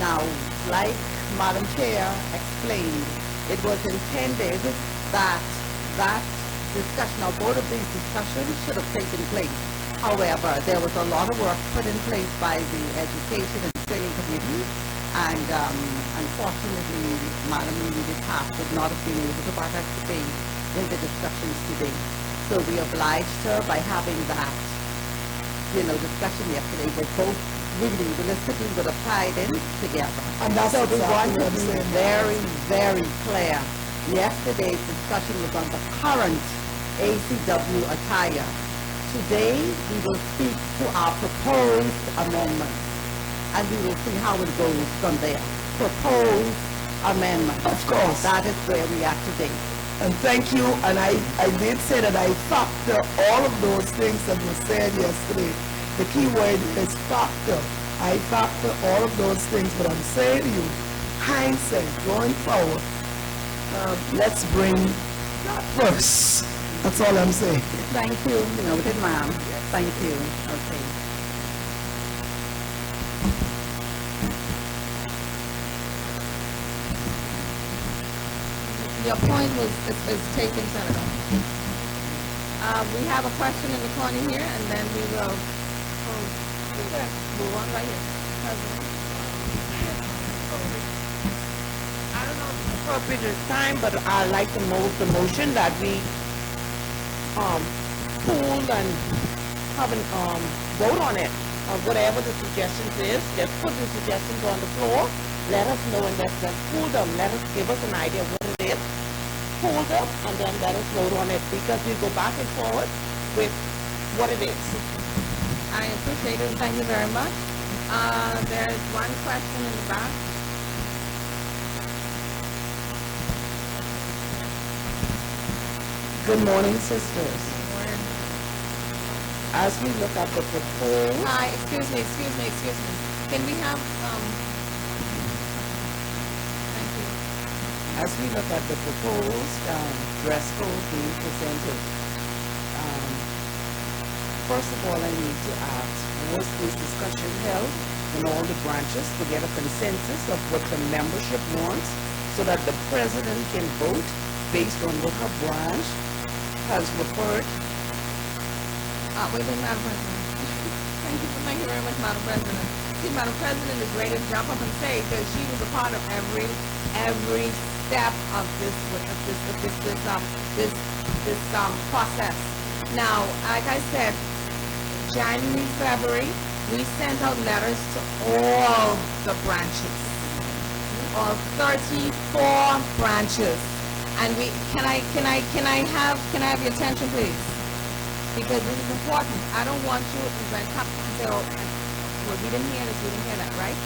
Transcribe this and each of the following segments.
Now, like Madam Chair explained, it was intended that that discussion, or both of these discussions should have taken place. However, there was a lot of work put in place by the Education and Training Committee, and unfortunately, Madam Lady Taft would not have been able to participate in the discussions today. So we obliged her by having that, discussion yesterday that both really realistically would have tied in together. And that's so we want to be very, very clear. Yesterday's discussion was on the current ACW attire. Today we will speak to our proposed amendment, and we will see how it goes from there. Proposed amendment. Of course. That is where we are today. And thank you, and I did say that I factor all of those things that were said yesterday. The key word is factor. I factor all of those things, but I'm saying to you, hindsight, going forward, let's bring that first. That's all I'm saying. Thank you. Noted, ma'am. Thank you. Okay. Your point is taken, Senator. We have a question in the corner here, and then we will move on right here. President. I don't know if it's appropriate at time, but I'd like to move the motion that we pool and have a vote on it, or whatever the suggestions is. Just put the suggestions on the floor. Let us know, and let's pool them. Let us give us an idea of what it is. Pool them, and then let us vote on it, because we go back and forward with what it is. I appreciate it. Thank you very much. There's one question in the back. Good morning, sisters. As we look at the proposed... Hi, excuse me. Can we have, thank you. As we look at the proposed dress code being presented, first of all, I need to ask, was this discussion held in all the branches to get a consensus of what the membership wants, so that the president can vote based on what her branch has referred? Wait a minute, Madam President. Thank you very much, Madam President. See, Madam President is ready to jump up and say that she was a part of every step of this process. Now, like I said, January, February, we sent out letters to all the branches, all 34 branches, and can I have your attention, please? Because this is important. I don't want you to come and say, oh, well, we didn't hear this, we didn't hear that, right?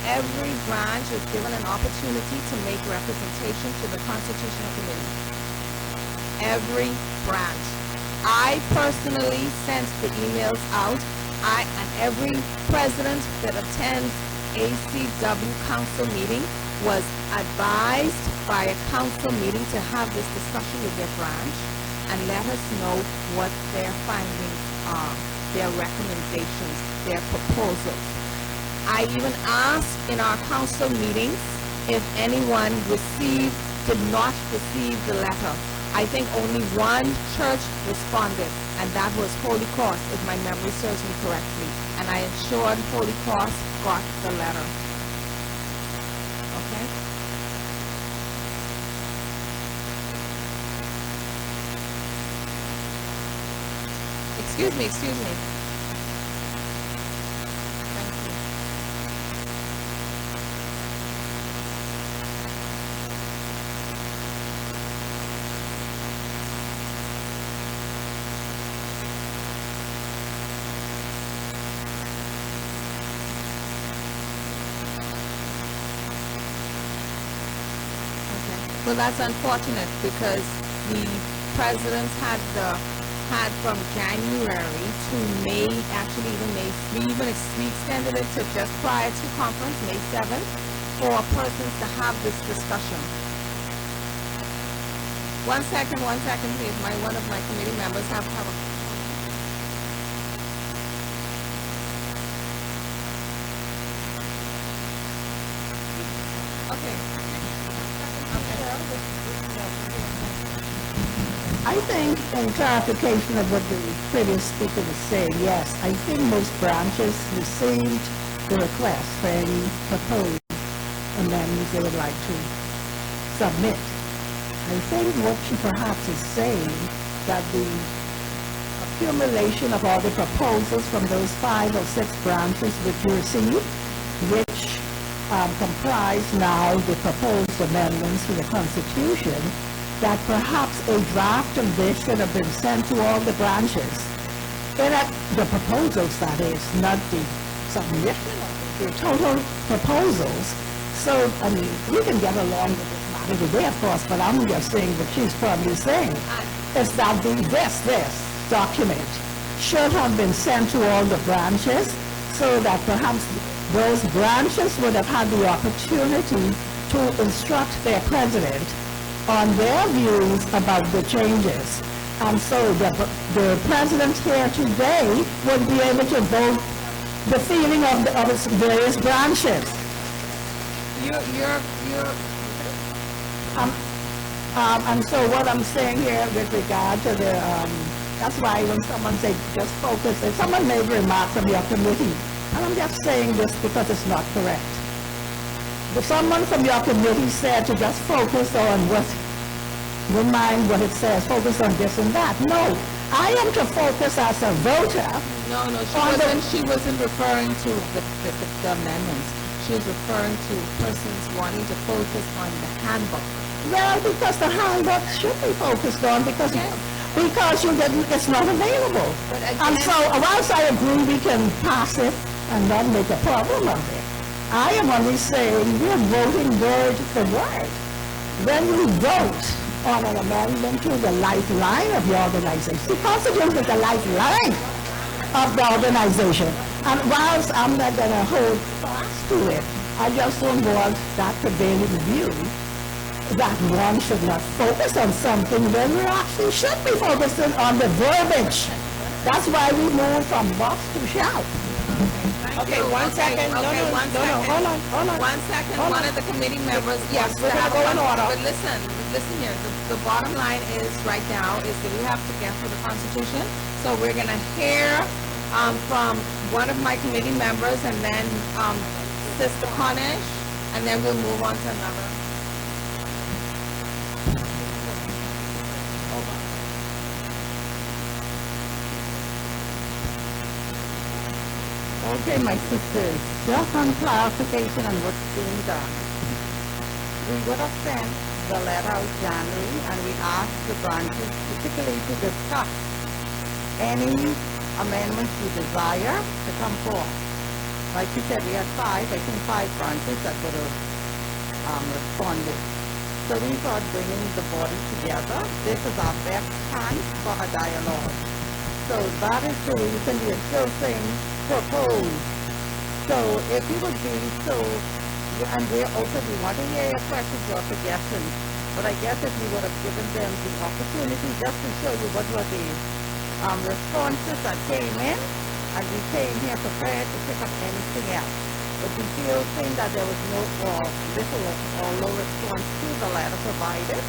Every branch is given an opportunity to make representation to the Constitutional Committee. Every branch. I personally sent the emails out. And every president that attends ACW council meeting was advised by a council meeting to have this discussion with their branch and let us know what their findings are, their recommendations, their proposals. I even asked in our council meetings if anyone did not receive the letter. I think only one church responded, and that was Holy Cross, if my memory serves me correctly. And I ensured Holy Cross got the letter. Okay? Excuse me. Thank you. Well, that's unfortunate because the presidents had from January to May, actually even May, we extended it to just prior to conference, May 7th, for persons to have this discussion. One second, please. One of my committee members have a Okay. I think, in clarification of what the previous speaker was saying, yes, I think most branches received the request for any proposed amendments they would like to submit. I think what she perhaps is saying, that the accumulation of all the proposals from those 5 or 6 branches which you received, which comprise now the proposed amendments to the Constitution, that perhaps a draft of this should have been sent to all the branches. The proposals, that is, not the submission of the total proposals. So, I mean, we can get along with this matter today, of course, but I'm just saying what she's probably saying is that this document should have been sent to all the branches so that perhaps those branches would have had the opportunity to instruct their president on their views about the changes. And so the president here today would be able to vote the feeling of its various branches. And so what I'm saying here with regard to the, that's why when someone says just focus, if someone made remarks from your committee, and I'm just saying this because it's not correct. If someone from your committee said to just focus on what, don't mind what it says, focus on this and that. No, I am to focus as a voter. No, she wasn't referring to the amendments. She was referring to persons wanting to focus on the handbook. Well, because the handbook should be focused on because it's not available. And so, whilst I agree we can pass it and not make a problem of it, I am only saying we're voting word for word. When we vote on an amendment to the lifeline of the organization, the Constitution is the lifeline of the organization. And whilst I'm not going to hold fast to it, I just don't want that prevailing view that one should not focus on something when we actually should be focusing on the verbiage. That's why we move from box to shout. Okay, one second. Hold on. One second. One of the committee members. Yes, we're gonna go in order. But listen here. The bottom line is right now is that we have to get through the Constitution. So we're gonna hear from one of my committee members, and then Sister Cornish, and then we'll move on to another. Okay, my sisters, just on clarification on what's being done. We would have sent the letter out January, and we asked the branches particularly to discuss any amendments you desire to come forth. Like you said, we had 5 branches that would have responded. So we thought bringing the body together, this is our best chance for a dialogue. So that is the reason we are still saying propose. So if you would be so, and we want to hear your questions or suggestions, but I guess if you would have given them the opportunity just to show you what were the responses that came in, and we came here prepared to pick up anything else. But we feel saying that there was no or little or low response to the letter provided,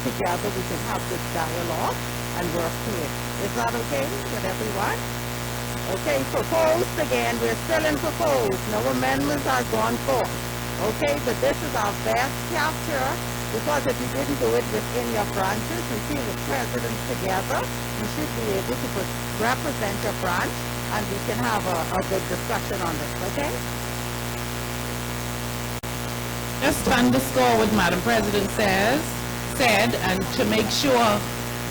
together we can have this dialogue and work through it. Is that okay with everyone? Okay, proposed again. We're still in proposed. No amendments are gone forth. Okay, but this is our best capture, because if you didn't do it within your branches, we feel the presidents together, you should be able to represent your branch, and we can have a good discussion on this, okay? Just to underscore what Madam President said, and to make sure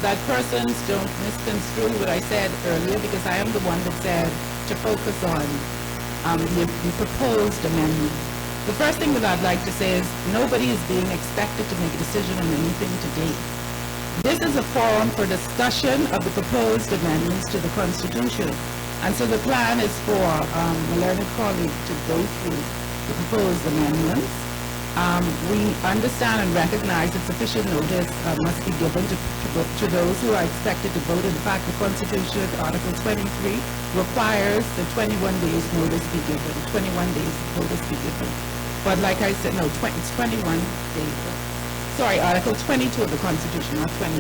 that persons don't misconstrue what I said earlier, because I am the one that said to focus on the proposed amendment. The first thing that I'd like to say is nobody is being expected to make a decision on anything today. This is a forum for discussion of the proposed amendments to the Constitution. And so the plan is for my learned colleague to go through the proposed amendments. We understand and recognize that sufficient notice must be given to those who are expected to vote. In fact, the Constitution, Article 23, requires that 21 days notice be given, 21 days notice be given. But like I said, no, it's 21 days. Sorry, Article 22 of the Constitution, not 23,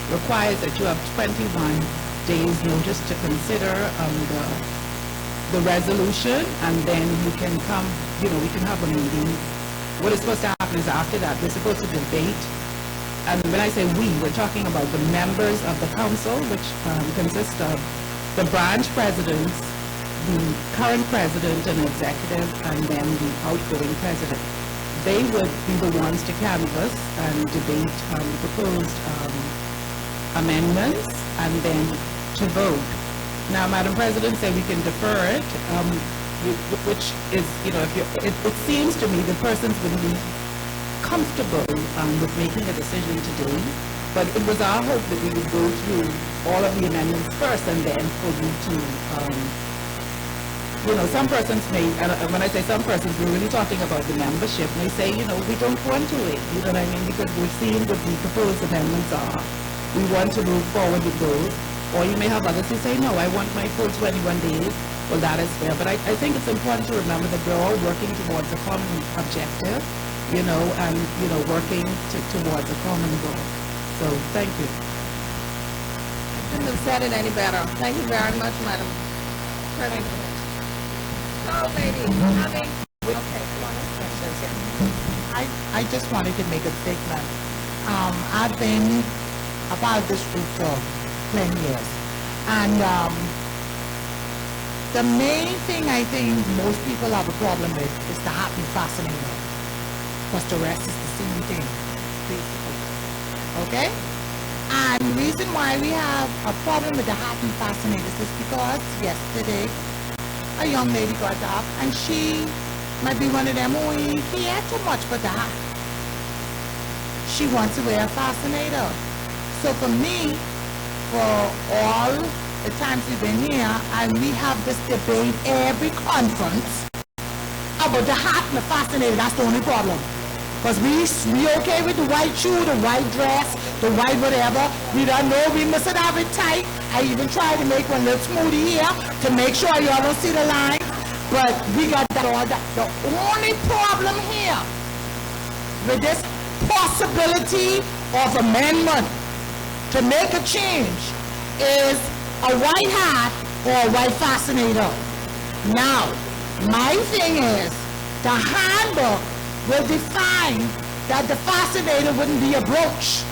requires that you have 21 days notice to consider the resolution, and then you can come, we can have a meeting. What is supposed to happen is after that, we're supposed to debate. And when I say we, we're talking about the members of the council, which consist of the branch presidents, the current president and executive, and then the outgoing president. They would be the ones to canvass and debate the proposed amendments and then to vote. Now, Madam President said we can defer it, which is, it seems to me the persons would be comfortable with making a decision today, but it was our hope that we would go through all of the amendments first and then for you to, some persons may, and when I say some persons, we're really talking about the membership, may say, we don't want to wait, you know what I mean, because we've seen what the proposed amendments are. We want to move forward with those. Or you may have others who say, no, I want my full 21 days. Well, that is fair. But I think it's important to remember that we're all working towards a common objective, and, working towards a common goal. So, thank you. Couldn't have said it any better. Thank you very much, Madam President. So, ladies, okay, come on, questions here. I just wanted to make a statement. I've been about this group for 10 years. And the main thing I think most people have a problem with is the hot and fascinator. Because the rest is the same thing, basically. Okay? And the reason why we have a problem with the hot and fascinators is because yesterday a young lady got up and she might be one of them who ain't care too much for the hot. She wants to wear a fascinator. So for me, for all the times we've been here, and we have this debate every conference about the hat and the fascinator. That's the only problem. Because we okay with the white shoe, the white dress, the white whatever. We don't know we must have it tight. I even tried to make one little smoothie here to make sure y'all don't see the line. But we got that all that. The only problem here with this possibility of amendment to make a change is a white hat or a white fascinator. Now, my thing is, the handbook will define that the fascinator wouldn't be a brooch.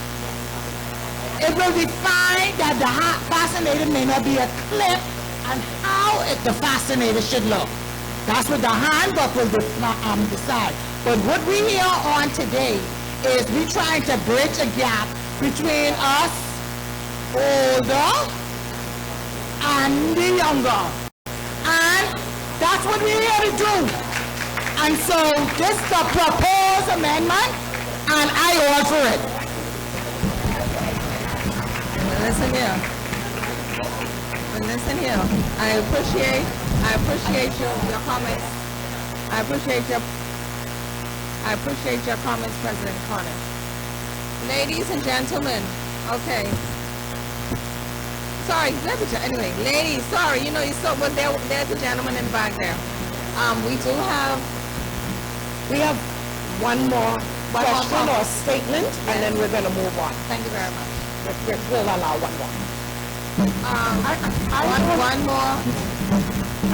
It will define that the fascinator may not be a clip and how the fascinator should look. That's what the handbook will decide. But what we hear on today is we trying to bridge a gap between us older and the younger. And that's what we're here to do. And so this is the proposed amendment, and I all for it. Listen here. I appreciate your comments. I appreciate your comments, President Connor. Ladies and gentlemen, okay. Sorry, anyway, ladies, sorry, you saw, well, there's a gentleman in the back there. We have one more question or statement, and then we're going to move on. Thank you very much. We'll allow one more. One more.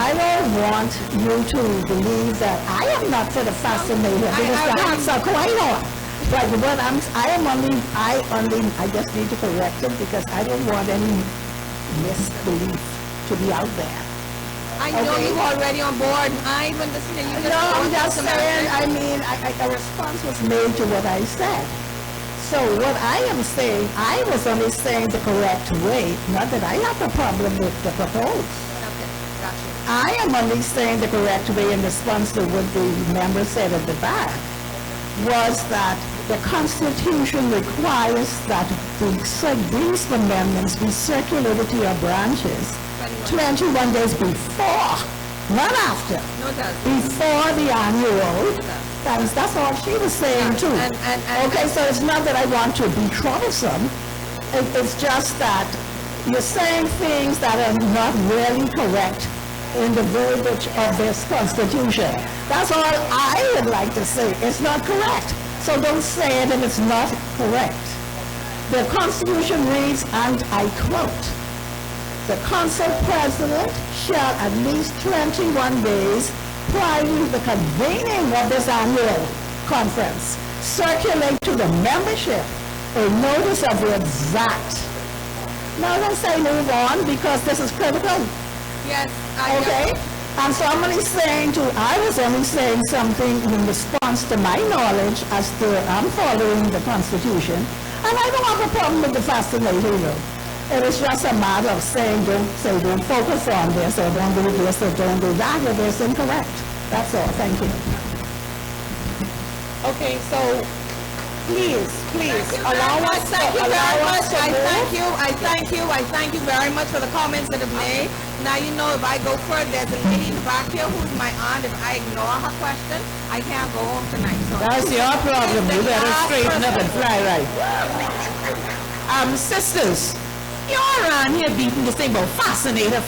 I don't want you to believe that I am not for the fascinator because the hats are quite on. But what I just need to correct it because I don't want any misbelief to be out there. I know you already on board. I'm listening. No, I'm just saying, a response was made to what I said. So what I am saying, I was only saying the correct way, not that I have a problem with the proposal. Okay, gotcha. I am only saying the correct way in response to what the member said at the back, was that the Constitution requires that these amendments be circulated to your branches 21 days before, not after. No, it does. Before the annual. That's all she was saying too. Okay, so it's not that I want to be troublesome. It's just that you're saying things that are not really correct in the verbiage of this Constitution. That's all I would like to say. It's not correct. So don't say it if it's not correct. The Constitution reads, and I quote, "The Council President shall at least 21 days prior to the convening of this annual conference circulate to the membership a notice of the exact." Now don't say move on because this is critical. Yes, Okay? And so I'm only saying I was only saying something in response to my knowledge as to I'm following the Constitution. And I don't have a problem with the fascinator, you know. It is just a matter of saying don't focus on this or don't do this or don't do that if it's incorrect. That's all. Thank you. Okay, so please, allow us to Thank you very much. to I move. thank you very much for the comments that have made. Now you know if I go further, there's a lady in the back here who's my aunt. If I ignore her question, I can't go home tonight. So That's your problem. You better straighten up and fly right. Sisters, you're around here beating this thing about fascinator.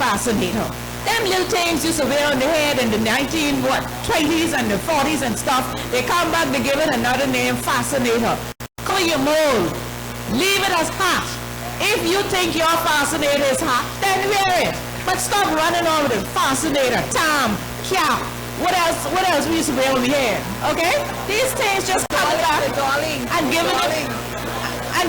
Them little things used to wear on the head in the 20s and the 40s and stuff. They come back, they give it another name, fascinator. Cover your mold. Leave it as hot. If you think your fascinator is hot, then wear it. But stop running on with it. Fascinator, tam, cap. What else we used to wear on the head? Okay? These things just come back and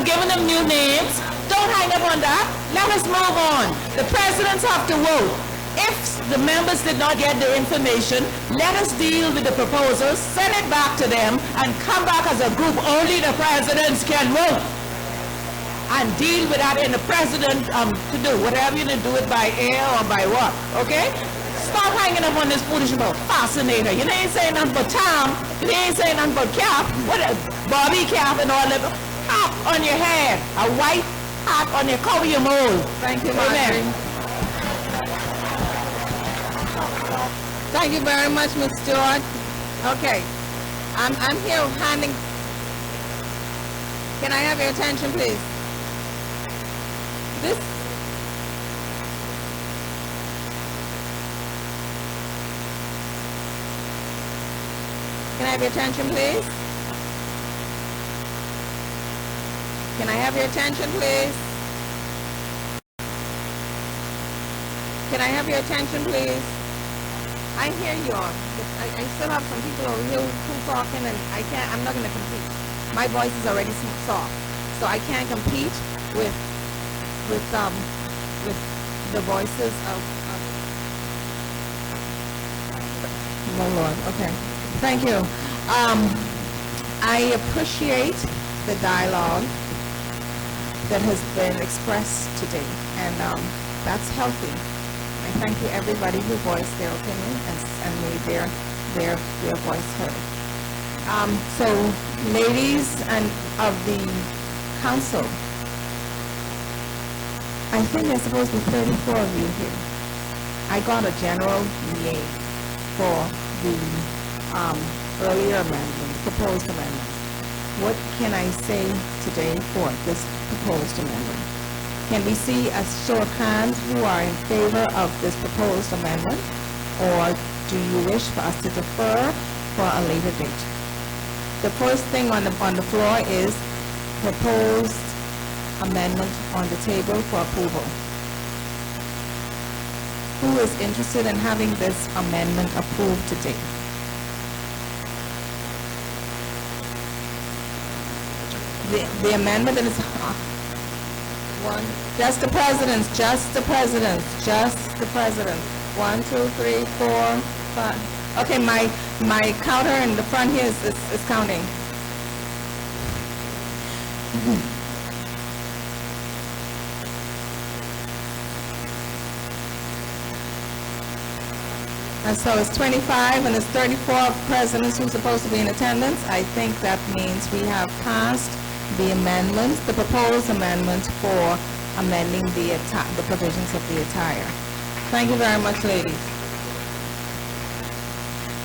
giving them new names. Don't hang up on that. Let us move on. The presidents have to vote. If the members did not get the information, let us deal with the proposals, send it back to them, and come back as a group. Only the presidents can vote. And deal with that in the president to do. Whatever you do it by air or by what, okay? Stop hanging up on this foolish about fascinator. You ain't saying nothing but Tom. You ain't saying nothing but cap. What a Bobby cap and all that. Hat on your head. A white hat on your cover your mold. Thank you, Amen. Marjorie. Thank you very much, Ms. Stewart. Okay, I'm here handing. Can I have your attention, please? This. Can I have your attention, please? Can I have your attention, please? Can I have your attention, please? I hear you all. I still have some people over here who talking, and I'm not going to compete. My voice is already soft, so I can't compete with the voices of oh Lord. Okay, thank you. I appreciate the dialogue that has been expressed today, and that's healthy. I thank you everybody who voiced their opinion and made their voice heard. So, ladies and of the council, I think there's supposed to be 34 of you here. I got a general yay for the earlier amendment, proposed amendment. What can I say today for this proposed amendment? Can we see a show of hands who are in favor of this proposed amendment? Or do you wish for us to defer for a later date? The first thing on the floor is proposed amendment on the table for approval. Who is interested in having this amendment approved today? The amendment is one. Just the presidents. 1, 2, 3, 4, 5. Okay, my counter in the front here is counting. And so it's 25 and it's 34 presidents who are supposed to be in attendance. I think that means we have passed the amendments, the proposed amendment for amending the provisions of the attire. Thank you very much, ladies.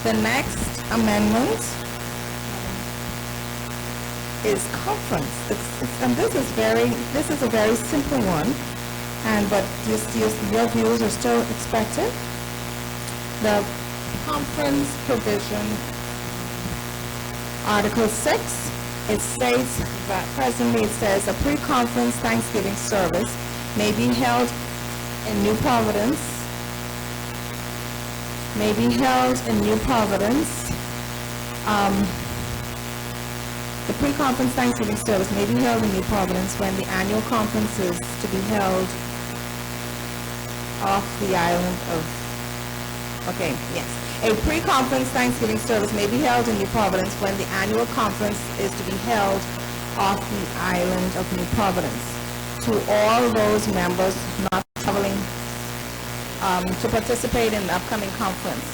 The next amendment is conference. And this is a very simple one, but your views are still expected. the conference provision, Article 6, it states that presently it says a pre-conference Thanksgiving service may be held in New Providence, the pre-conference Thanksgiving service may be held in New Providence when the annual conference is to be held off the island of, okay, yes. A pre-conference Thanksgiving service may be held in New Providence when the annual conference is to be held off the island of New Providence. To all those members not traveling to participate in the upcoming conference.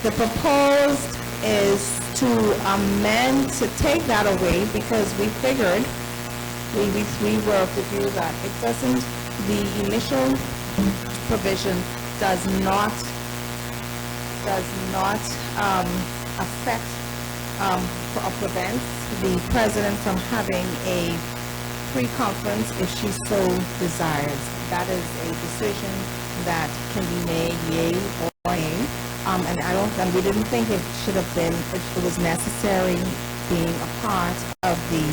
The proposed is to amend, to take that away because we figured, we were of the view that it doesn't, the initial provision does not affect or prevent the president from having a pre-conference if she so desires. That is a decision that can be made yea or nay. And we didn't think it should have been, it was necessary being a part of the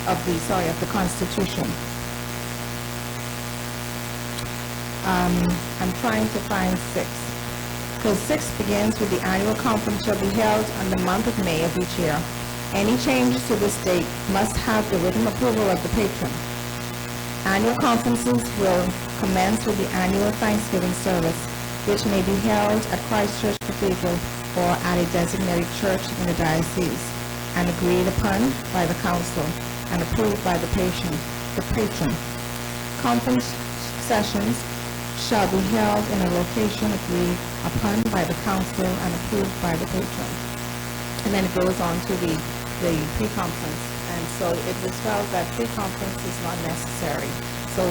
of the Constitution. I'm trying to find 6. Because 6 begins with the annual conference shall be held on the month of May of each year. Any changes to this date must have the written approval of the patron. Annual conferences will commence with the annual Thanksgiving service, which may be held at Christ Church Cathedral or at a designated church in the diocese, and agreed upon by the council and approved by the patron. Conference sessions shall be held in a location agreed upon by the council and approved by the patron. And then it goes on to the pre-conference. And so it was felt that pre-conference is not necessary. So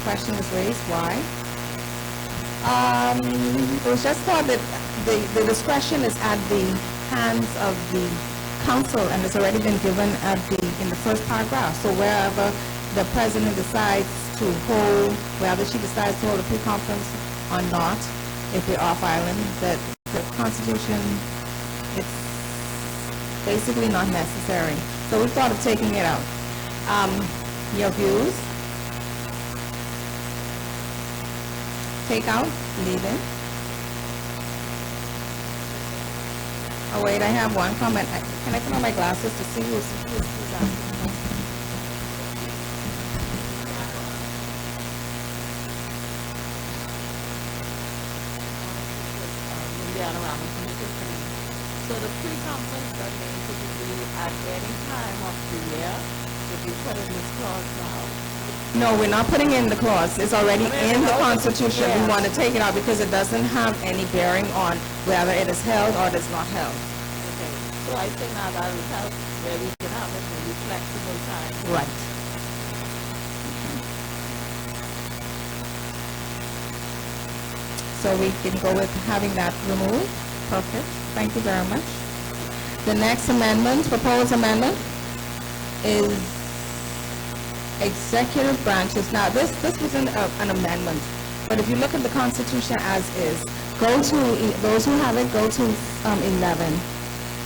question was raised, why? It was just thought that the discretion is at the hands of the council and it's already been given in the first paragraph. So wherever the president decides to hold, whether she decides to hold a pre-conference or not, if we're off island, that the Constitution, it's basically not necessary. So we thought of taking it out. Your views? Take out, leave in. Oh wait, I have one comment. Can I put on my glasses to see who's asking? So the pre-conference doesn't mean to be at any time of the year. If you put in this clause now. No, we're not putting in the clause. It's already in the Constitution. We want to take it out because it doesn't have any bearing on whether it is held or it is not held. Okay. So I think now that will help where we can have it in flexible time. Right. So we can go with having that removed. Perfect. Thank you very much. The next amendment, proposed amendment, is executive branches. Now, this wasn't an amendment, but if you look at the Constitution as is, go to, those who have it, go to 11.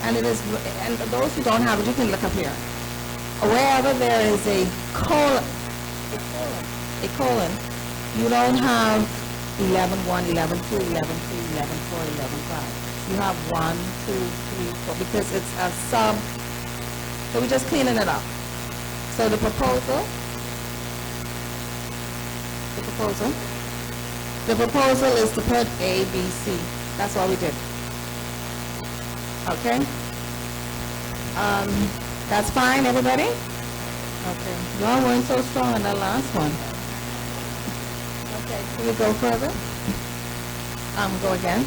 And it is, and those who don't have it, you can look up here. Wherever there is a colon, you don't have 11.1, 11.2, 11.3, 11.4, 11.5. You have 1, 2, 3, 4, because it's a sub. So we're just cleaning it up. So the proposal is to put A, B, C. That's all we did. Okay? That's fine, everybody? Okay. Y'all weren't so strong on that last one. Okay, can we go further? Go again.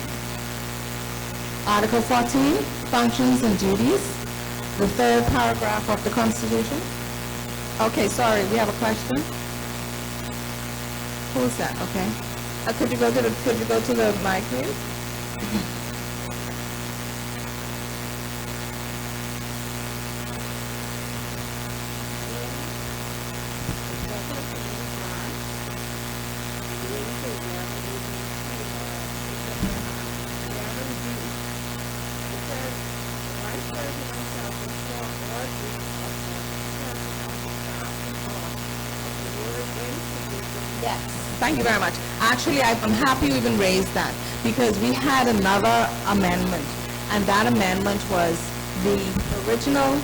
Article 14, functions and duties. The third paragraph of the Constitution. Okay, sorry, we have a question. Who's that? Okay. Could you go to the mic, please? Thank you very much. Actually, I'm happy you even raised that because we had another amendment, and that amendment was the original.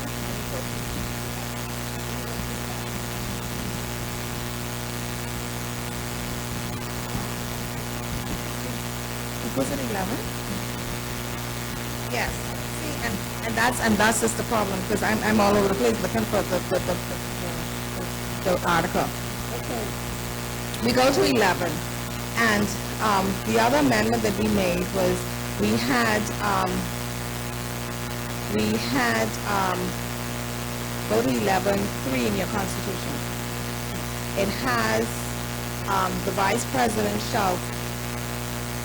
Was it 11? Yes. See, and that's just the problem because I'm all over the place looking for the article. Okay. We go to 11, and the other amendment that we made was we had go to 11:3 in your Constitution. It has the Vice President shall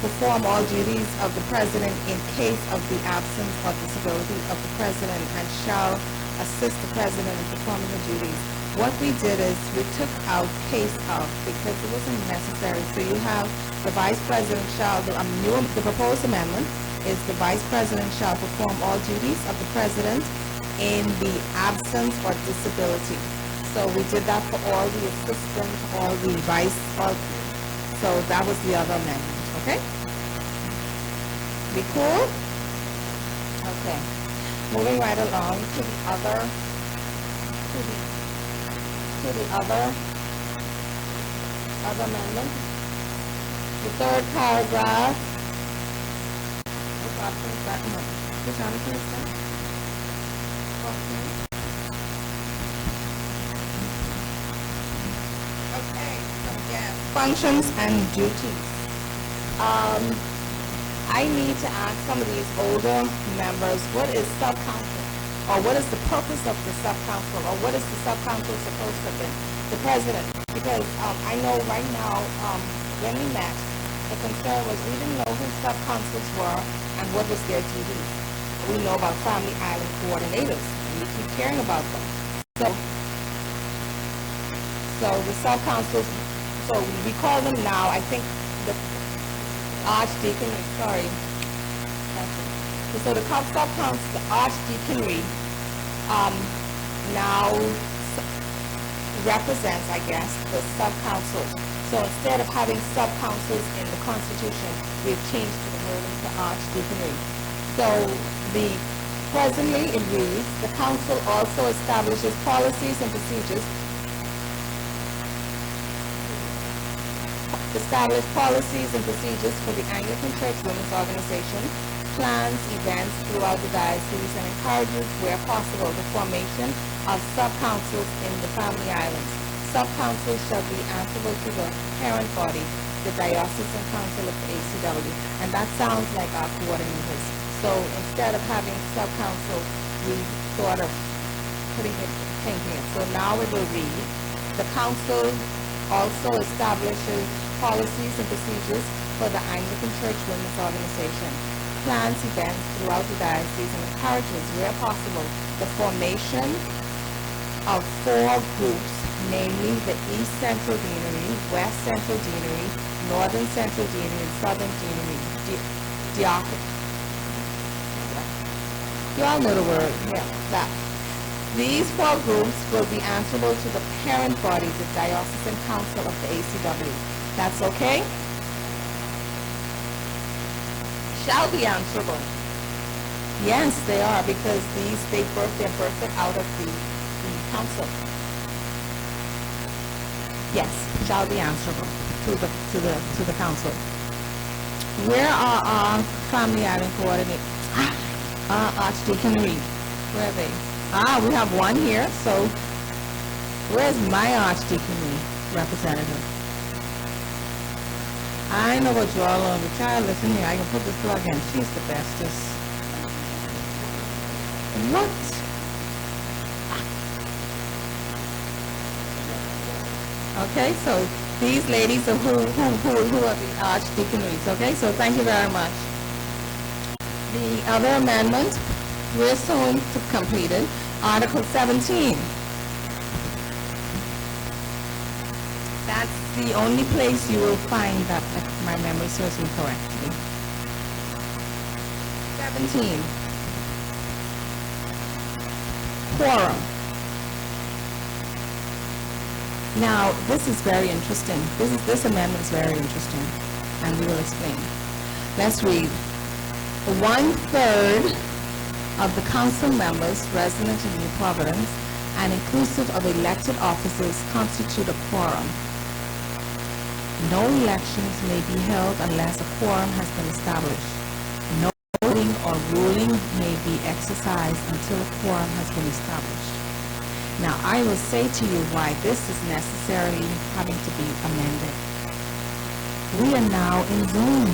perform all duties of the President in case of the absence or disability of the President and shall assist the President in performing the duties. What we did is we took out case of because it wasn't necessary. So you have the Vice President shall, the proposed amendment is the Vice President shall perform all duties of the President in the absence or disability. So we did that for all the assistants, all the vice, so that was the other amendment. Okay? Be cool? Okay. Moving right along to the other amendment. The third paragraph. Which article is that? No. Which article is that? Okay. So yes. Functions and duties. I need to ask some of these older members, what is sub-council? Or what is the purpose of the sub-council? Or what is the sub-council supposed to be? The president. Because I know right now, when we met, the concern was we didn't know who sub-councils were and what was their duties. We know about Family Island coordinators, and we keep hearing about them. So the sub-councils, so we call them now, I think, the Archdeaconry, sorry. So the sub-council, the Archdeaconry, now represents, I guess, the sub-council. So instead of having sub-councils in the Constitution, we've changed the wording to Archdeaconry. So presently it reads, the council also establishes policies and procedures for the Anglican Church Women's Organization, plans events throughout the diocese, and encourages, where possible, the formation of sub-councils in the Family Islands. Sub-councils shall be answerable to the parent body, the Diocesan Council of the ACW, and that sounds like our coordinators. So instead of having sub-councils, we thought of changing it. So now it will read, the council also establishes policies and procedures for the Anglican Church Women's Organization, plans events throughout the diocese, and encourages, where possible, the formation of 4 groups, namely the East Central Deanery, West Central Deanery, Northern Central Deanery, and Southern Deanery, diocese. You all know the word, yeah, that. These 4 groups will be answerable to the parent body, the Diocesan Council of the ACW. That's okay? Shall be answerable. Yes, they are, because they're birthed out of the council. Yes, shall be answerable to the council. Where are our Family Island coordinators? Archdeaconry. Where are they? We have one here. So, where's my Archdeaconry representative? I know what you all are. The child, listen here. I can put this plug in. She's the bestest. What? Okay, so these ladies are who are the Archdeaconries. Okay, so thank you very much. The other amendment, we're soon to complete it. Article 17. That's the only place you will find that, if my memory serves me correctly. 17. Quorum. Now, this is very interesting. This amendment is very interesting, and we will explain. Let's read. 1/3 of the council members resident in New Providence and inclusive of elected officers constitute a quorum. No elections may be held unless a quorum has been established. No voting or ruling may be exercised until a quorum has been established. Now, I will say to you why this is necessarily having to be amended. We are now in Zoom,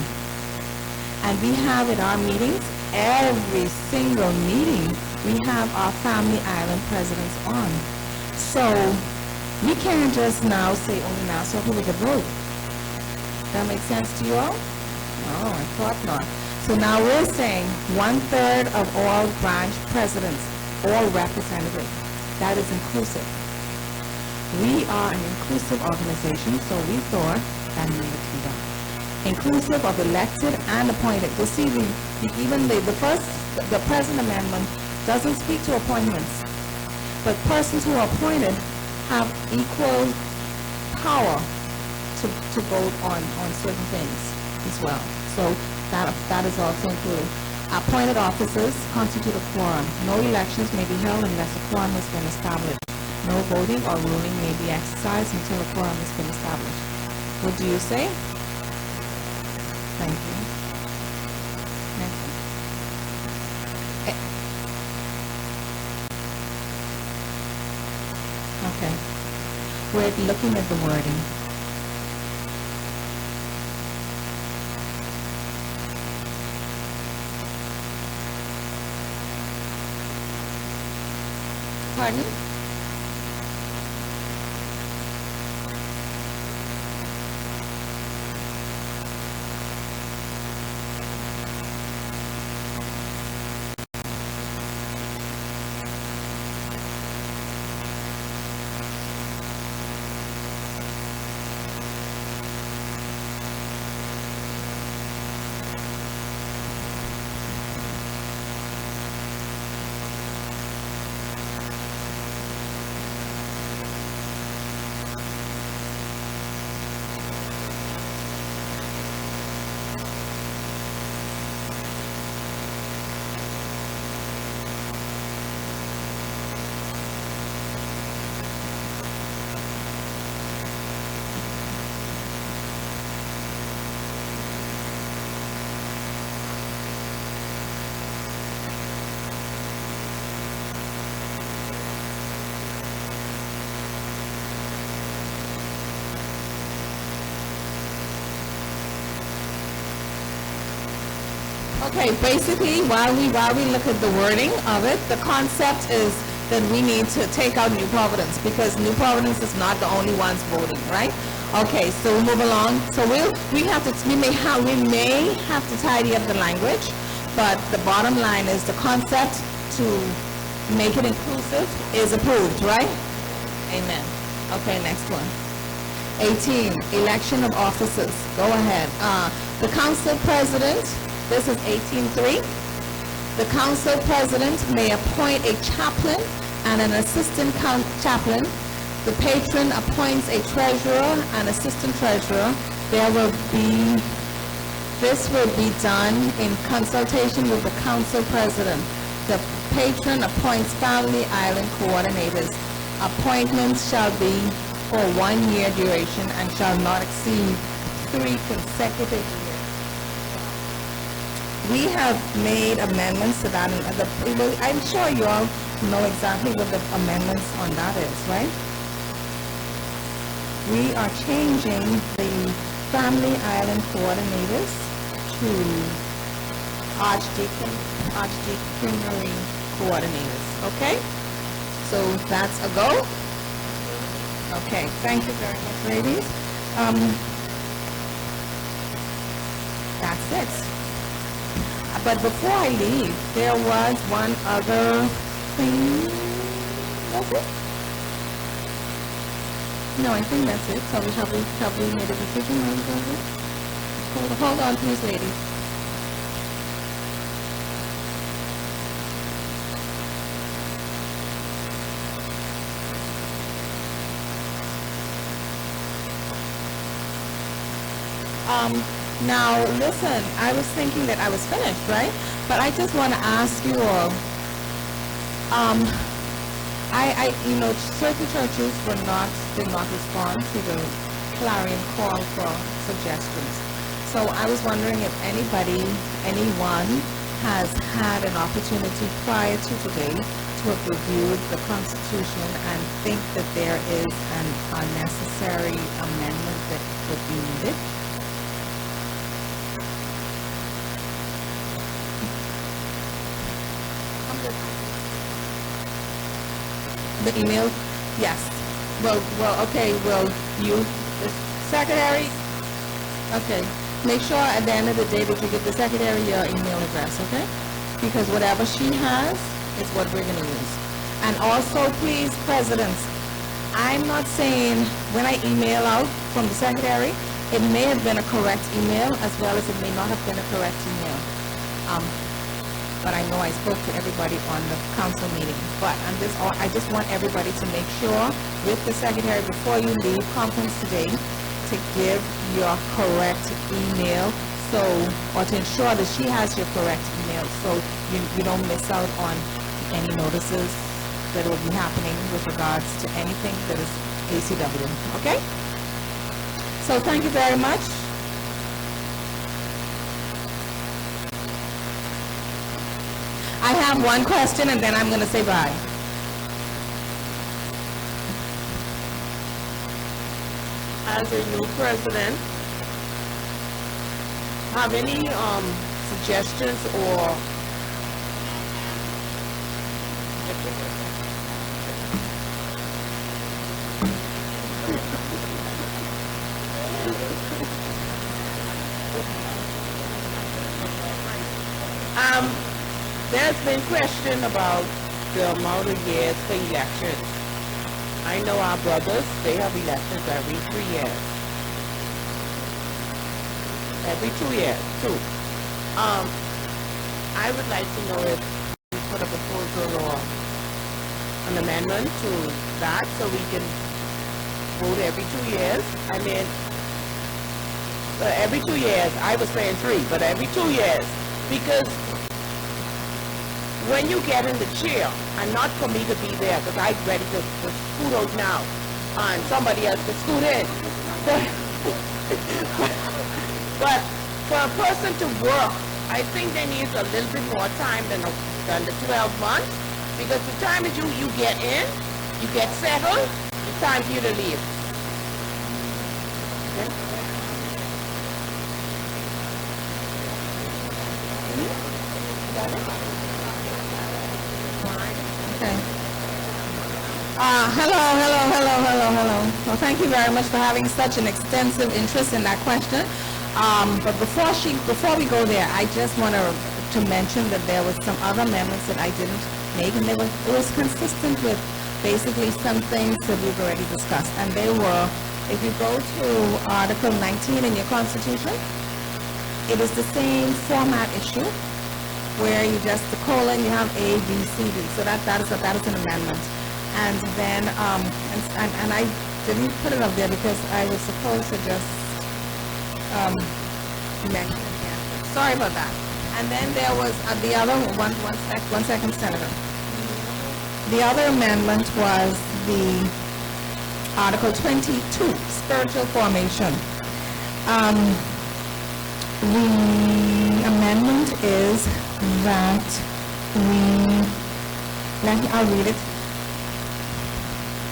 and we have at our meetings, every single meeting, we have our Family Island presidents on. So, we can't just now say only Nassau who we could vote. That makes sense to you all? No, I thought not. So now we're saying 1/3 of all branch presidents, all representatives. That is inclusive. We are an inclusive organization, so we thought that needed to be done. Inclusive of elected and appointed. You see, the present amendment doesn't speak to appointments, but persons who are appointed have equal power to vote on certain things as well. So that is also included. Appointed officers constitute a quorum. No elections may be held unless a quorum has been established. No voting or ruling may be exercised until a quorum has been established. What do you say? Thank you. Next one. Okay. We're looking at the wording. Pardon? Okay, basically, while we look at the wording of it, the concept is that we need to take out New Providence because New Providence is not the only ones voting, right? Okay, so we'll move along. So we may have to tidy up the language, but the bottom line is the concept to make it inclusive is approved, right? Amen. Okay, next one. 18, election of officers. Go ahead. The council president. This is 18.3. The council president may appoint a chaplain and an assistant chaplain. The patron appoints a treasurer and assistant treasurer. This will be done in consultation with the council president. The patron appoints Family Island coordinators. Appointments shall be for 1 year duration and shall not exceed 3 consecutive years. We have made amendments to that. I'm sure you all know exactly what the amendments on that is, right? We are changing the Family Island coordinators to archdeaconry coordinators, okay? So that's a go. Okay, thank you very much, ladies. That's it. But before I leave, there was one other thing. That's it? No, I think that's it. So have we made a decision on that? Hold on, please, ladies. Now, listen, I was thinking that I was finished, right? But I just want to ask you all, certain churches did not respond to the clarion call for suggestions. So I was wondering if anyone has had an opportunity prior to today to have reviewed the Constitution and think that there is an unnecessary amendment that would be needed. The email? Yes. Well, okay, you, the secretary? Okay. Make sure at the end of the day that you give the secretary your email address, okay? Because whatever she has is what we're going to use. And also, please, presidents, I'm not saying when I email out from the secretary, it may have been a correct email as well as it may not have been a correct email. But I know I spoke to everybody on the council meeting. But I just want everybody to make sure with the secretary before you leave conference today to give your correct email, or to ensure that she has your correct email, so you don't miss out on any notices that will be happening with regards to anything that is ACW. Okay? So thank you very much. I have one question and then I'm going to say bye. As a new president, have any suggestions or there's been question about the amount of years for elections. I know our brothers, they have elections every 3 years. Every 2 years, too. I would like to know if we put a proposal or an amendment to that so we can vote every 2 years. I mean, every 2 years, I was saying 3, but every 2 years. Because when you get in the chair, and not for me to be there, because I'm ready to scoot out now, and somebody else to scoot in. But for a person to work, I think they need a little bit more time than the 12 months, because the time that you get in, you get settled, it's time for you to leave. Okay? Got it? Okay. Hello. Well, thank you very much for having such an extensive interest in that question. But before we go there, I just want to mention that there was some other amendments that I didn't make, and it was consistent with basically some things that we've already discussed. And they were, if you go to Article 19 in your Constitution, it is the same format issue, where you just the colon, you have A, B, C, D. So that is an amendment. And then and I didn't put it up there because I was supposed to just mention it again. Sorry about that. And then there was the other one second, Senator. The other amendment was the Article 22, spiritual formation. The amendment is that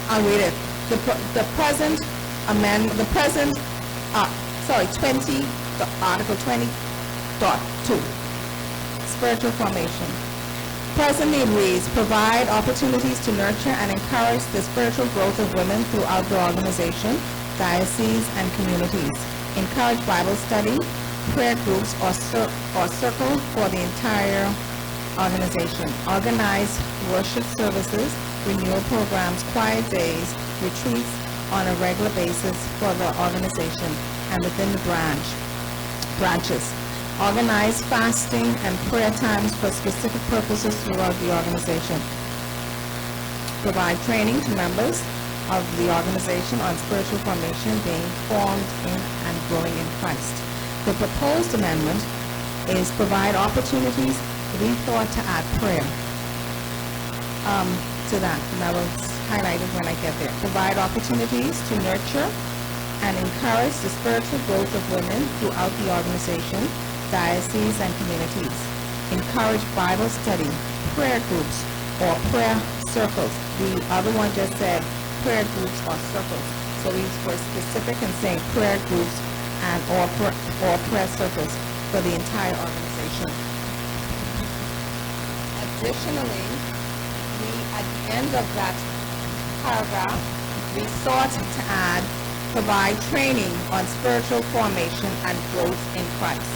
I'll read it. The present amendment, Article 20.2, spiritual formation. Presently it reads, provide opportunities to nurture and encourage the spiritual growth of women throughout the organization, dioceses, and communities. Encourage Bible study, prayer groups, or circle for the entire organization. Organize worship services, renewal programs, quiet days, retreats on a regular basis for the organization and within the branches. Organize fasting and prayer times for specific purposes throughout the organization. Provide training to members of the organization on spiritual formation being formed in and growing in Christ. The proposed amendment is provide opportunities. We thought to add prayer to that, and I will highlight it when I get there. Provide opportunities to nurture and encourage the spiritual growth of women throughout the organization, dioceses, and communities. Encourage Bible study, prayer groups, or prayer circles. The other one just said prayer groups or circles. So we were specific in saying prayer groups and or prayer circles for the entire organization. Additionally, we at the end of that paragraph, we sought to add provide training on spiritual formation and growth in Christ.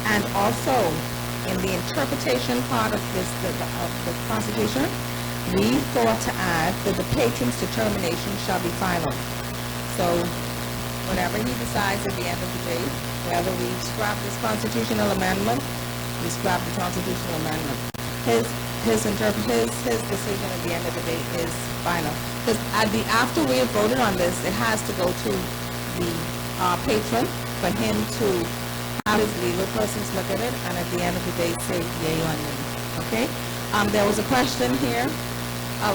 And also, in the interpretation part of the Constitution, we thought to add that the patron's determination shall be final. So, whatever he decides at the end of the day, whether we scrap this constitutional amendment, we scrap the constitutional amendment. His decision at the end of the day is final. Because after we have voted on this, it has to go to the patron for him to have his legal persons look at it, and at the end of the day say yay or nay. Okay? There was a question here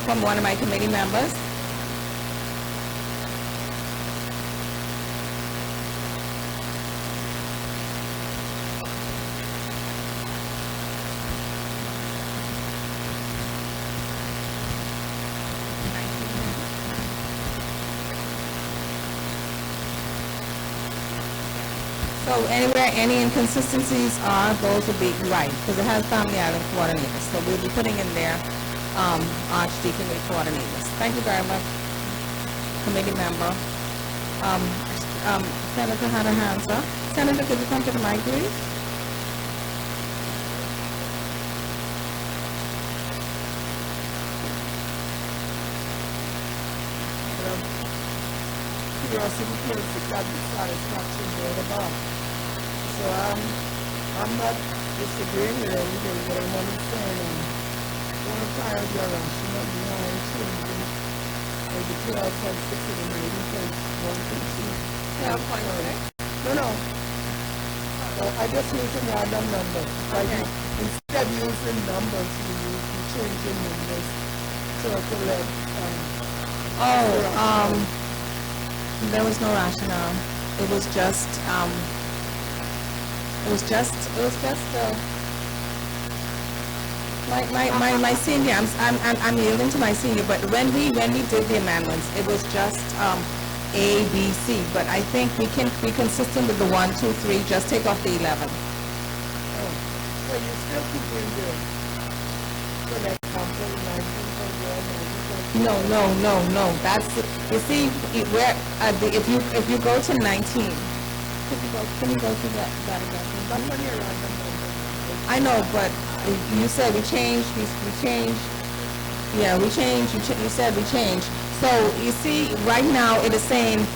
from one of my committee members. So anywhere any inconsistencies are, those will be right, because it has family island coordinators. So we'll be putting in there archdeaconry coordinators. Thank you very much, committee member. Senator had her hands up. Senator, could you come to the mic, please? Curiosity kills the satisfaction there above. So I'm not disagreeing with anything, but I'm understanding. One of the times you're rational behind changing like the 12.6 and the 19.1.2. No. So I just use a random number. Like instead of using numbers, you changing numbers to let there was no rationale. It was just my senior. I'm yielding to my senior. But when we did the amendments, it was just A, B, C. But I think we can be consistent with the 1, 2, 3. Just take off the 11. So you still keep in there. So like example, 19.1, 19.2. No. That's you see where if you go to 19. Can you go to that again? That's when you're random. I know, but you said we changed. We changed. Yeah, we changed. You said we changed. So you see, right now it is saying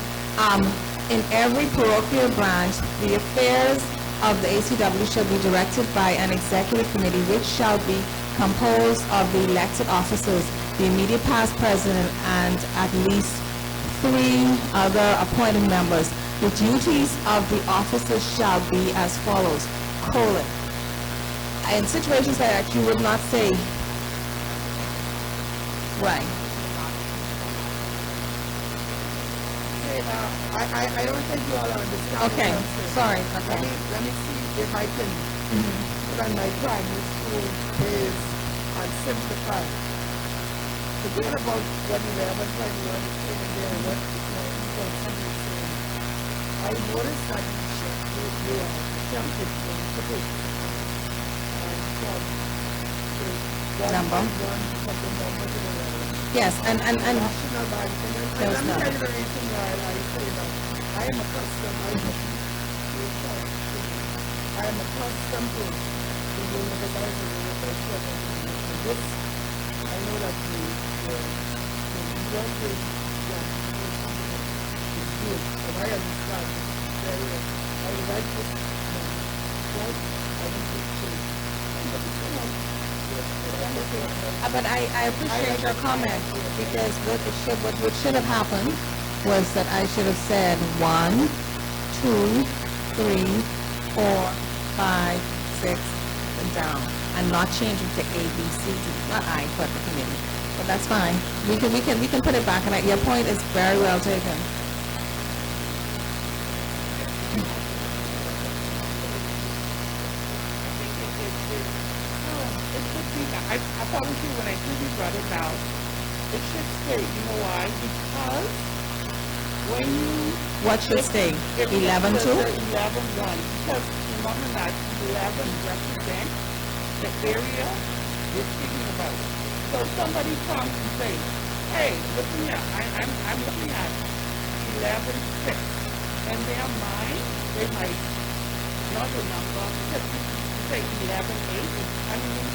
in every parochial branch, the affairs of the ACW shall be directed by an executive committee, which shall be composed of the elected officers, the immediate past president, and at least 3 other appointed members. The duties of the officers shall be as follows, : in situations like that, you would not say, right. I don't think you all understand. Okay, sorry. Okay. Let me see if I can put on my primary school days and simplify. Forget about what 11, 21 is saying there and what 19.7 is saying. I noticed that you are jumping from the Number. Yes, and National Bank. There was Let me none. tell you the reason why I say that. I am accustomed to dealing with the guys who do this. I know that the work is good, and I understand very well. I like this. Right? I But I appreciate your comment, because what should have happened was that I should have said 1, 2, 3, 4, 5, 6, and down, and not change it to A, B, C, D. Not I, but the committee. But that's fine. We can put it back, and your point is very well taken. I promise you, when I do these brought it out, it should stay. You know why? Because when you... What should stay? 11 2? 11 1. Because remember that 11 represents the area we're speaking about. So somebody comes and says, hey, listen here, I'm looking at 11 6. And their mind, they might not remember, because you say 11 8. I mean,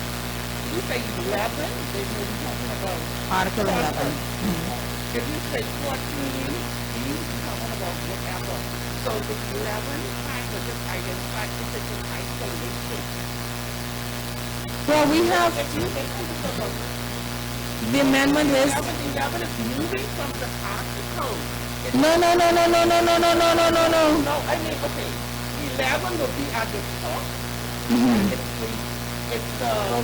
if you say 11, they may be talking about Article 11. If you say 14, you're talking about whatever. So the 11 kind of just identify if it's an isolation. Well, we have, If you think about the amendment is, 11 is moving from the article. no. No, I mean, okay, 11 will be at the top. It's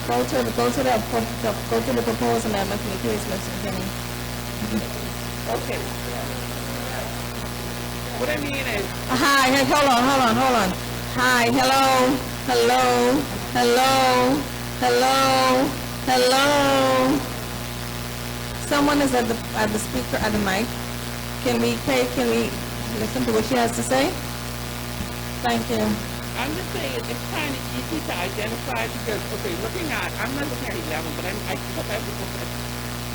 go to the proposed amendment, please, Mr. Kenny. okay. What I mean is, Hi, hey, hold on. Hi, hello. Someone is at the speaker, at the mic. Can we listen to what she has to say? Thank you. I'm just saying it's kind of easy to identify because, okay, I'm not looking at 11, but I look at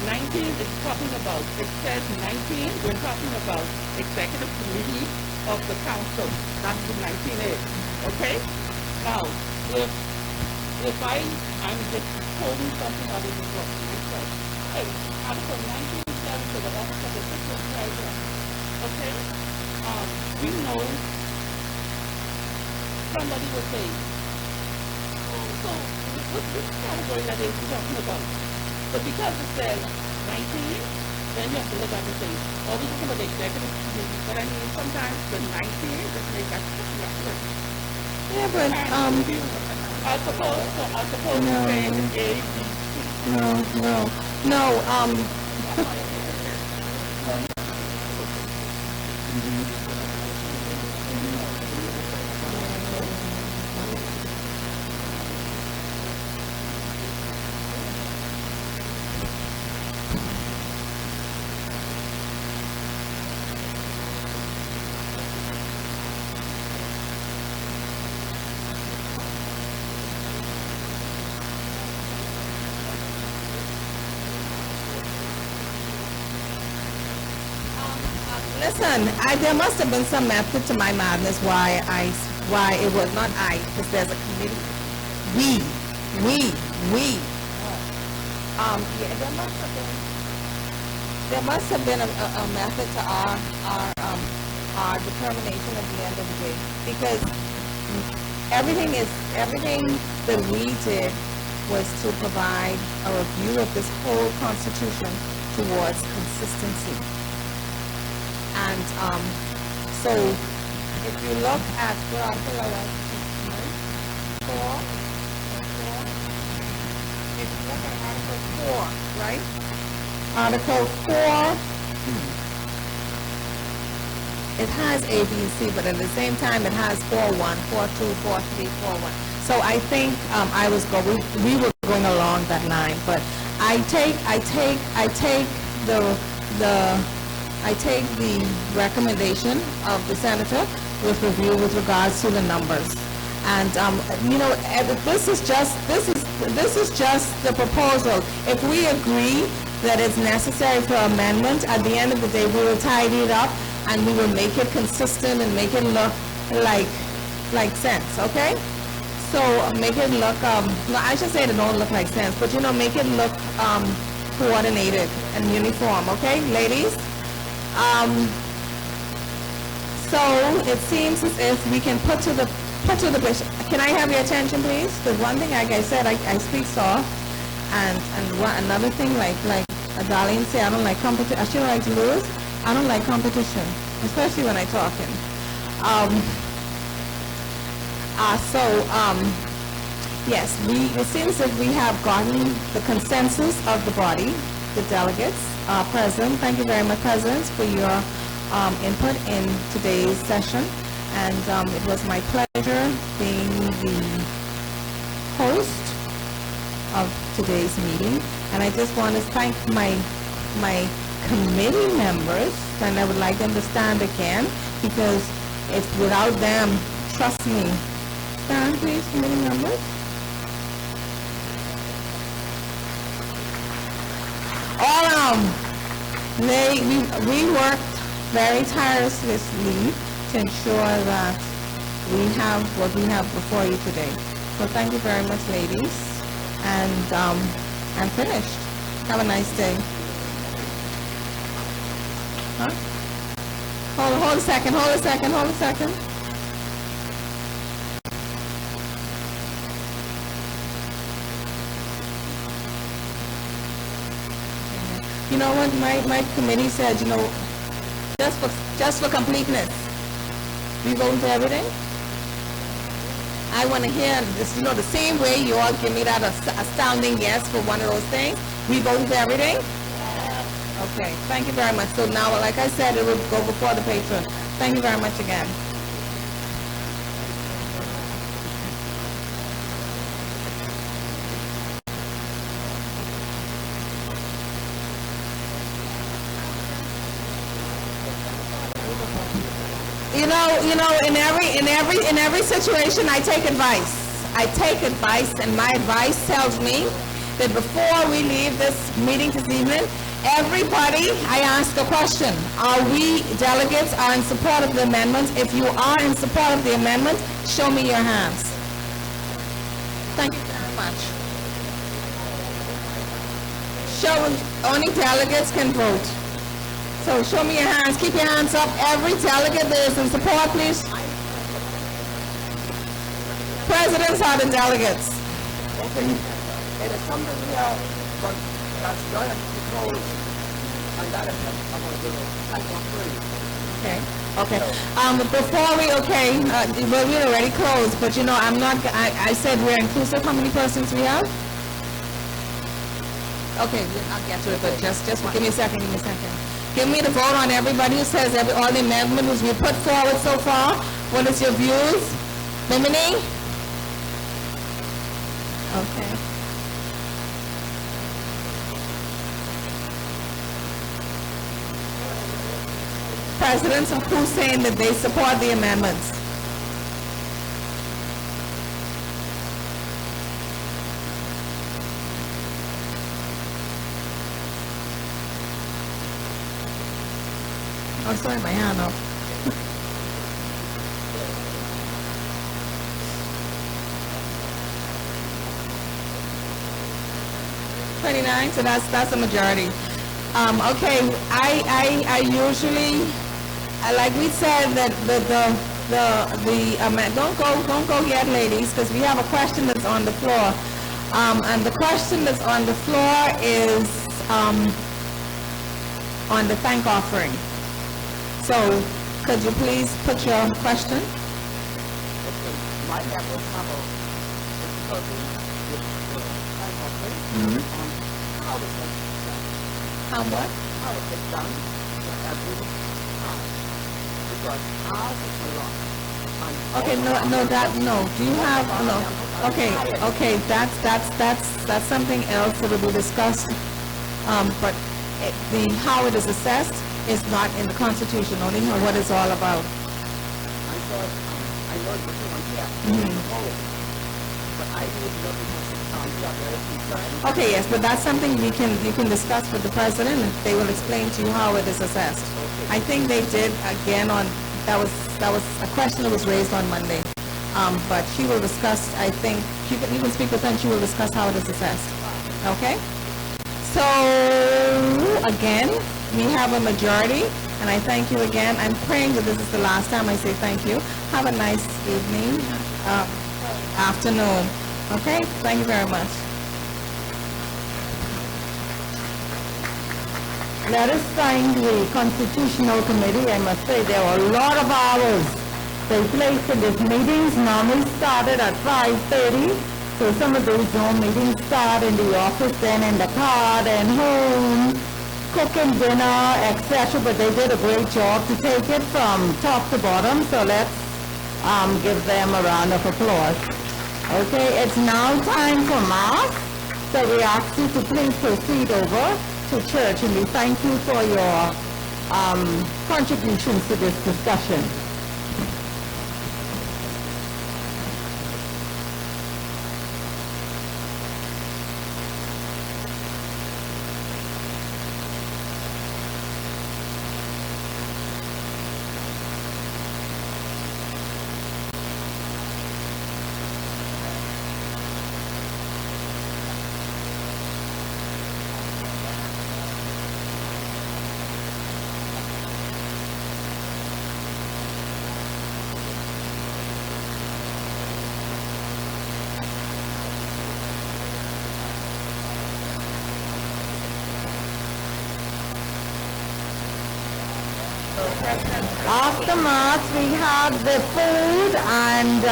19 is talking about, it says 19, we're talking about executive committee of the council. That's what 19 is, okay? Now, if I'm just quoting something out of the book, it says, hey, Article 19 says to the office of the assistant treasurer, okay? We know somebody will say, so which category that is talking about? But because it says 19, then you have to look at it and say, oh, we're talking about the executive committee. But I mean, sometimes the 19 just makes that reference. Yeah, but, I suppose you're saying A, B, C. no. Listen, there must have been some method to my madness why it was not I, because there's a committee. We. Yeah, there must have been a method to our determination at the end of the day, because everything that we did was to provide a review of this whole Constitution towards consistency. And so if you look at Article 11, if you look at Article 4, right? Article 4, it has A, B, and C, but at the same time it has 4-1, 4-2, 4-3, 4-1. So I think we were going along that line, but I take the recommendation of the senator with review with regards to the numbers. And this is just the proposal. If we agree that it's necessary for amendment, at the end of the day, we will tidy it up and we will make it consistent and make it look like sense, okay? So make it look, no, I should say it don't look like sense, but make it look coordinated and uniform, okay, ladies? So it seems as if we can put to the bishop. Can I have your attention, please? Because one thing, like I said, I speak soft. Another thing, like Darlene said, I don't like competition. I should like to lose. I don't like competition, especially when I'm talking. Yes, it seems that we have gotten the consensus of the body, the delegates present. Thank you very much, Presidents, for your input in today's session. And it was my pleasure being the host of today's meeting. And I just want to thank my committee members, and I would like them to stand again, because it's without them, trust me. Stand, please, committee members. All we worked very tirelessly to ensure that we have what we have before you today. So thank you very much, ladies, and I'm finished. Have a nice day. Huh? Hold a second. You know what, my committee said, you know, just for completeness, we vote for everything. I want to hear this, you know, the same way you all give me that astounding yes for one of those things. We vote for everything? Okay, thank you very much. So now, like I said, it will go before the patron. Thank you very much again. You know, in every situation, I take advice. And my advice tells me that before we leave this meeting this evening, everybody, I ask a question. Are we delegates are in support of the amendment? If you are in support of the amendment, show me your hands. Thank you very much. Only delegates can vote. So show me your hands. Keep your hands up. Every delegate that is in support, please. Presidents are the delegates. Okay. It is something here, but that's going to be closed. And that is I'm going to do it. Okay. Before we, well, we're already closed, but you know, I said we're inclusive. How many persons we have? Okay, I'll get to it, but just give me a second. Give me the vote on everybody who says all the amendments we put forward so far. What is your views? Bimini? Okay. Presidents of who's saying that they support the amendments? Oh, sorry, my hand up. So that's a majority. Okay, I usually, like we said, that don't go yet, ladies, because we have a question that's on the floor, and the question that's on the floor is on the thank offering. So, could you please put your question? Okay, my members have a difficulty with the thank offering. How is it done? How what? How is it done for every house? Because ours is a lot. Okay, no. Do you have, no. Okay, that's something else that will be discussed, but how it is assessed is not in the Constitution, only what it's all about. I thought, I learned what you want here. But I need to know because you are very concerned. Okay, yes, but that's something you can discuss with the president, and they will explain to you how it is assessed. I think they did again that was a question that was raised on Monday. But she will discuss, I think, you can speak with her and she will discuss how it is assessed. Okay? So, again, we have a majority, and I thank you again. I'm praying that this is the last time I say thank you. Have a nice evening, afternoon. Okay? Thank you very much. Let us thank the Constitutional Committee. I must say there were a lot of hours they placed in these meetings. Normally started at 5:30. So some of those Zoom meetings start in the office, then in the car, then home, cooking dinner, etc. But they did a great job to take it from top to bottom. So let's give them a round of applause. Okay, it's now time for Mass. So we ask you to please proceed over to church, and we thank you for your contributions to this discussion. After Mass, we have the food and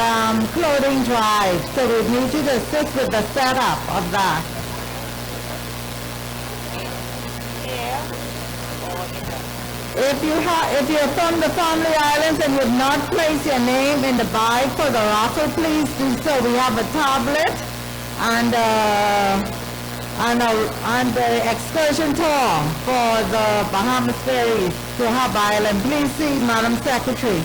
clothing drive. So we need you to assist with the setup of that. If you're from the Family Islands and you've not placed your name in the bag for the raffle, please do so. We have a tablet and the excursion tour for the Bahamas ferries to Hub Island. Please see Madam Secretary.